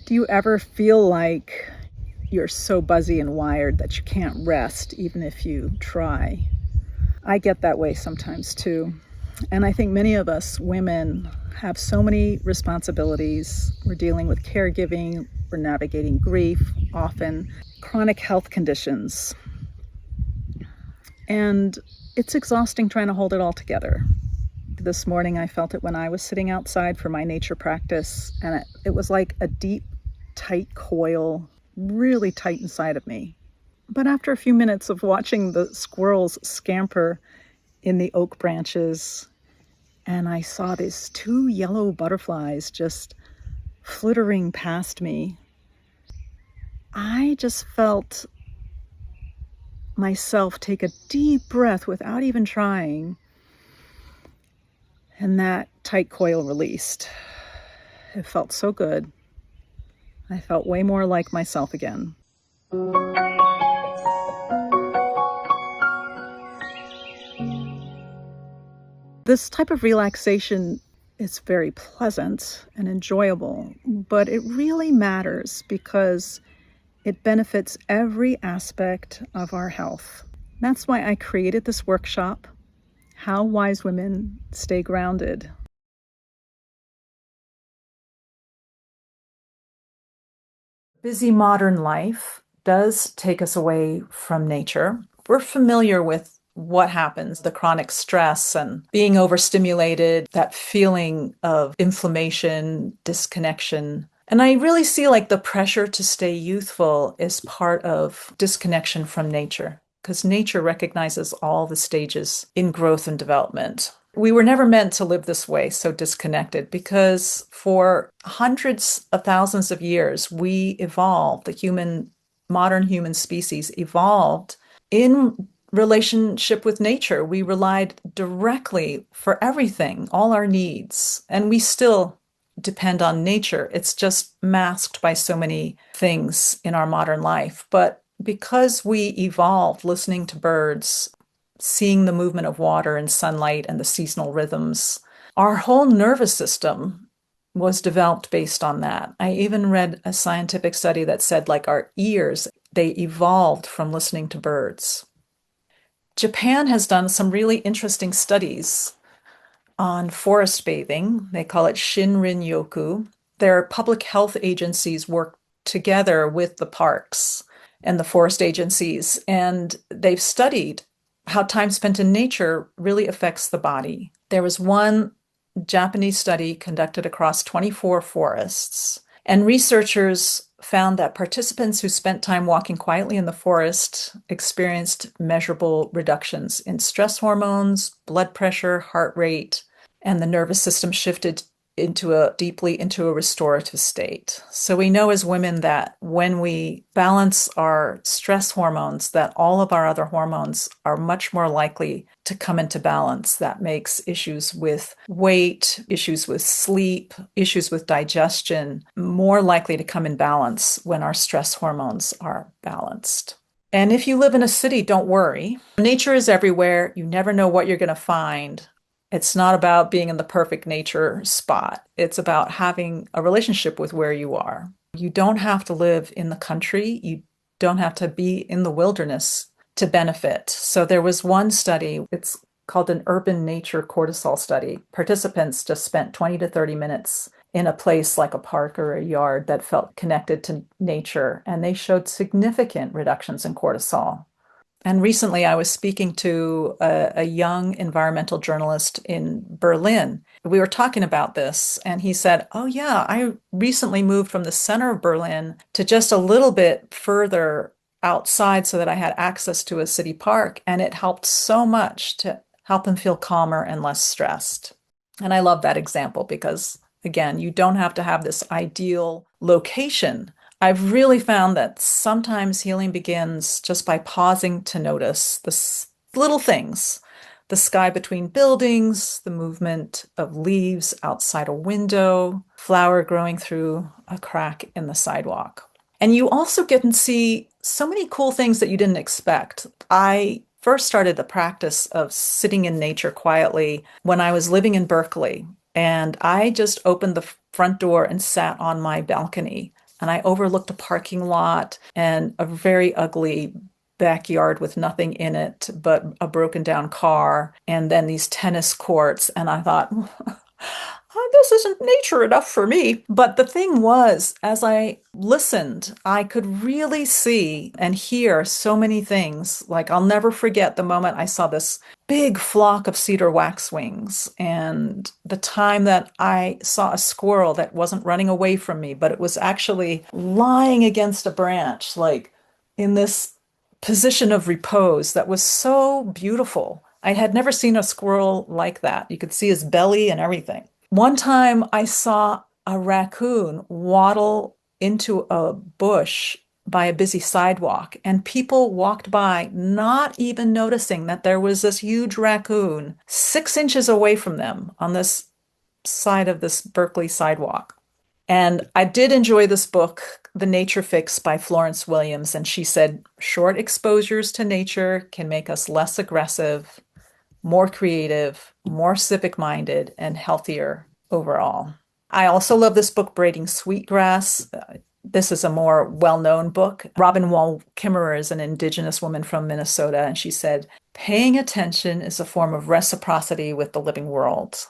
Do you ever feel like you're so buzzy and wired that you can't rest even if you try? I get that way sometimes too. And I think many of us women have so many responsibilities. We're dealing with caregiving, we're navigating grief, often chronic health conditions. And it's exhausting trying to hold it all together. This morning I felt it when I was sitting outside for my nature practice, and it was like a deep, tight coil, really tight inside of me. But after a few minutes of watching the squirrels scamper in the oak branches, and I saw these two yellow butterflies just flittering past me, I just felt myself take a deep breath without even trying, and that tight coil released. It felt so good. I felt way more like myself again. This type of relaxation is very pleasant and enjoyable, but it really matters because it benefits every aspect of our health. That's why I created this workshop, How Wise Women Stay Grounded. Busy modern life does take us away from nature. We're familiar with what happens, the chronic stress and being overstimulated, that feeling of inflammation, disconnection. And I really see like the pressure to stay youthful is part of disconnection from nature, because nature recognizes all the stages in growth and development. We were never meant to live this way, so disconnected, because for hundreds of thousands of years, we evolved, modern human species evolved in relationship with nature. We relied directly for everything, all our needs, and we still depend on nature. It's just masked by so many things in our modern life. But because we evolved listening to birds, seeing the movement of water and sunlight and the seasonal rhythms, our whole nervous system was developed based on that. I even read a scientific study that said like our ears, they evolved from listening to birds. Japan has done some really interesting studies on forest bathing. They call it Shinrin-yoku. Their public health agencies work together with the parks and the forest agencies, and they've studied how time spent in nature really affects the body. There was one Japanese study conducted across 24 forests, and researchers found that participants who spent time walking quietly in the forest experienced measurable reductions in stress hormones, blood pressure, heart rate, and the nervous system shifted deeply into a restorative state. So we know as women that when we balance our stress hormones, that all of our other hormones are much more likely to come into balance. That makes issues with weight, issues with sleep, issues with digestion more likely to come in balance when our stress hormones are balanced. And if you live in a city, don't worry. Nature is everywhere. You never know what you're going to find. It's not about being in the perfect nature spot. It's about having a relationship with where you are. You don't have to live in the country. You don't have to be in the wilderness to benefit. So there was one study, it's called an urban nature cortisol study. Participants just spent 20 to 30 minutes in a place like a park or a yard that felt connected to nature, and they showed significant reductions in cortisol. And recently I was speaking to a young environmental journalist in Berlin. We were talking about this, and he said, "Oh yeah, I recently moved from the center of Berlin to just a little bit further outside so that I had access to a city park, and it helped so much to help him feel calmer and less stressed." And I love that example because, again, you don't have to have this ideal location. I've really found that sometimes healing begins just by pausing to notice the little things, the sky between buildings, the movement of leaves outside a window, flower growing through a crack in the sidewalk. And you also get to see so many cool things that you didn't expect. I first started the practice of sitting in nature quietly when I was living in Berkeley, and I just opened the front door and sat on my balcony. and I overlooked a parking lot and a very ugly backyard with nothing in it but a broken down car, and then these tennis courts. And I thought, oh, this isn't nature enough for me. But the thing was, as I listened, I could really see and hear so many things. Like, I'll never forget the moment I saw this big flock of cedar waxwings, and the time that I saw a squirrel that wasn't running away from me, but it was actually lying against a branch, like in this position of repose that was so beautiful. I had never seen a squirrel like that. You could see his belly and everything. One time I saw a raccoon waddle into a bush by a busy sidewalk, and people walked by, not even noticing that there was this huge raccoon 6 inches away from them on this side of this Berkeley sidewalk. And I did enjoy this book, The Nature Fix by Florence Williams. And she said, short exposures to nature can make us less aggressive, more creative, more civic minded, and healthier overall. I also love this book, Braiding Sweetgrass. This is a more well known book. Robin Wall Kimmerer is an indigenous woman from Minnesota, and she said, paying attention is a form of reciprocity with the living world.